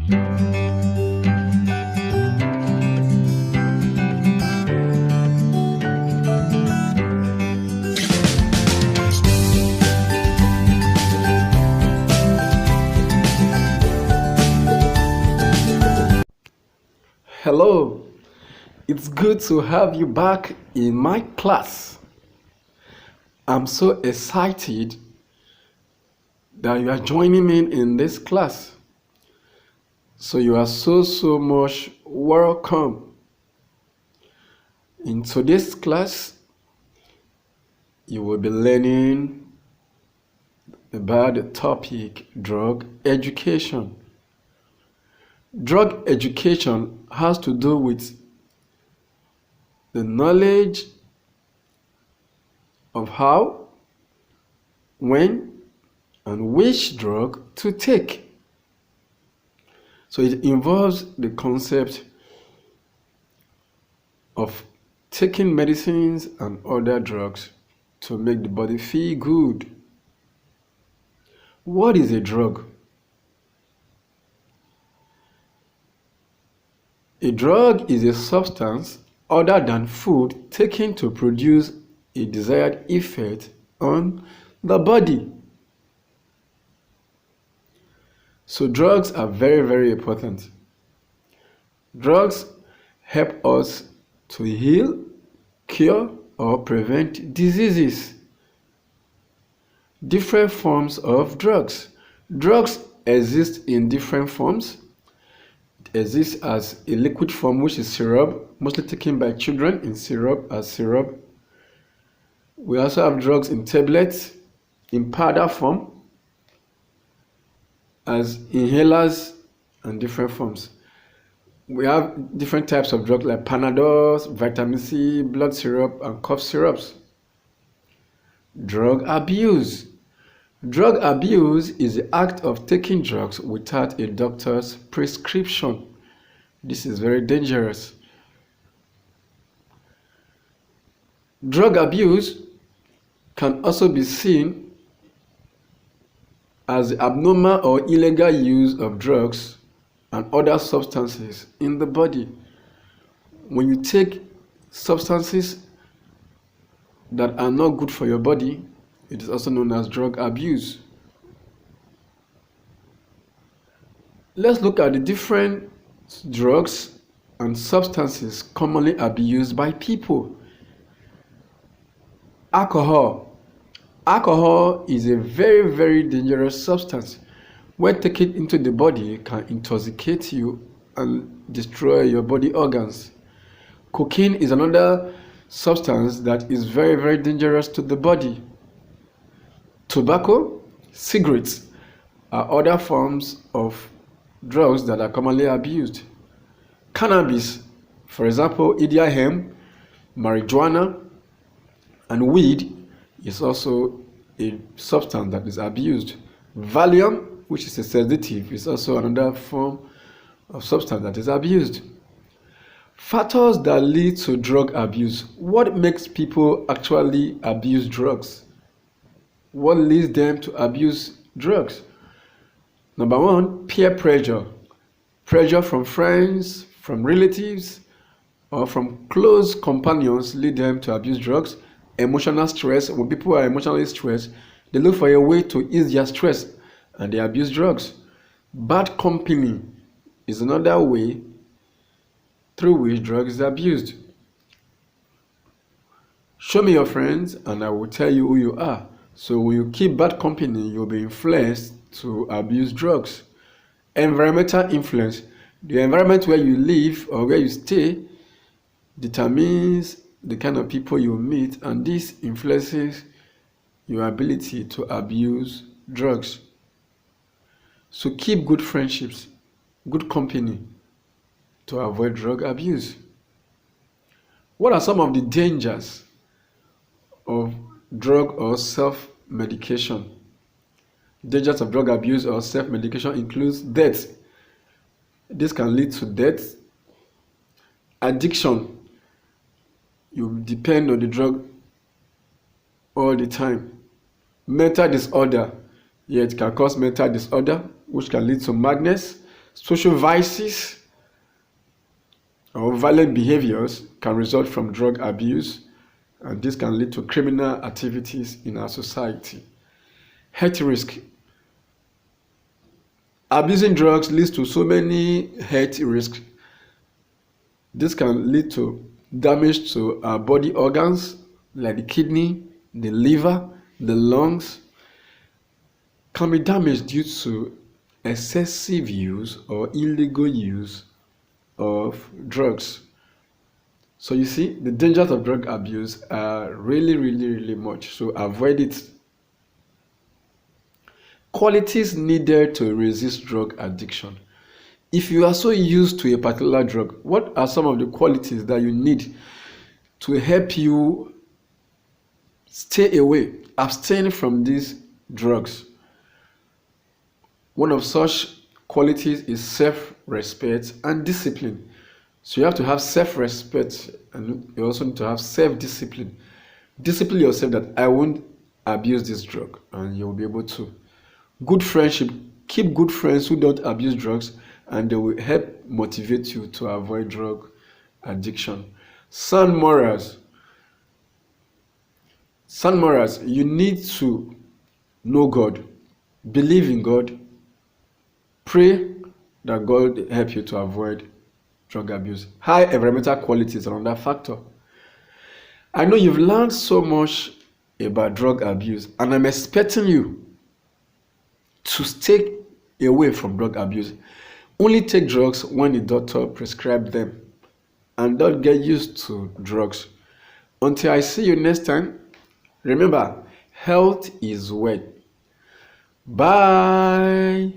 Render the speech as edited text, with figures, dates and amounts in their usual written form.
Hello, it's good to have you back in my class. I'm so excited that you are joining me in this class. So you are so much welcome. In today's class, you will be learning about the topic drug education. Drug education has to do with the knowledge of how, when, and which drug to take. So it involves the concept of taking medicines and other drugs to make the body feel good. What is a drug? A drug is a substance other than food taken to produce a desired effect on the body. So drugs are very important. Drugs help us to heal, cure, or prevent diseases. Different forms of drugs. Drugs exist in different forms. It exists as a liquid form, which is syrup, mostly taken by children in syrup as syrup. We also have drugs in tablets, in powder form, as inhalers, and different forms. We have different types of drugs like Panadols, vitamin C, blood syrup, and cough syrups. Drug abuse. Drug abuse is the act of taking drugs without a doctor's prescription. This is very dangerous. Drug abuse can also be seen as the abnormal or illegal use of drugs and other substances in the body. When you take substances that are not good for your body, it is also known as drug abuse. Let's look at the different drugs and substances commonly abused by people. Alcohol. Alcohol is a very dangerous substance. When taken into the body, it can intoxicate you and destroy your body organs. Cocaine is another substance that is very dangerous to the body. Tobacco, cigarettes are other forms of drugs that are commonly abused. Cannabis, for example, India hemp, marijuana, and weed is also a substance that is abused. Valium, which is a sedative, is also another form of substance that is abused. Factors that lead to drug abuse. What makes people actually abuse drugs? What leads them to abuse drugs? Number one, peer pressure. Pressure from friends, from relatives, or from close companions lead them to abuse drugs. Emotional stress. When people are emotionally stressed, they look for a way to ease their stress and they abuse drugs. Bad company is another way through which drugs is abused. Show me your friends and I will tell you who you are. So when you keep bad company, you'll be influenced to abuse drugs. Environmental influence. The environment where you live or where you stay determines the kind of people you meet, and this influences your ability to abuse drugs. So keep good friendships, good company to avoid drug abuse. What are some of the dangers of drug or self-medication? Dangers of drug abuse or self-medication includes death. This can lead to death. Addiction. You depend on the drug all the time. Mental disorder. Yeah, it can cause mental disorder, which can lead to madness, Social vices or violent behaviors can result from drug abuse, and this can lead to criminal activities in our society. Health risk. Abusing drugs leads to so many health risks. This can lead to damage to our body organs like the kidney, the liver, the lungs. Can be damaged due to excessive use or illegal use of drugs. So you see, the dangers of drug abuse are really much. So avoid it. Qualities needed to resist drug addiction. If you are so used to a particular drug, what are some of the qualities that you need to help you stay away, abstain from these drugs? One of such qualities is self-respect and discipline. So you have to have self-respect, and you also need to have self-discipline. Discipline yourself that I won't abuse this drug, and you'll be able to. Good friendship. Keep good friends who don't abuse drugs, and they will help motivate you to avoid drug addiction. Sound morals. Sound morals. You need to know God, believe in God, pray that God help you to avoid drug abuse. High environmental quality is another factor. I know you've learned so much about drug abuse, and I'm expecting you to stay away from drug abuse. Only take drugs when the doctor prescribes them, and don't get used to drugs. Until I see you next time, remember, health is wealth. Bye.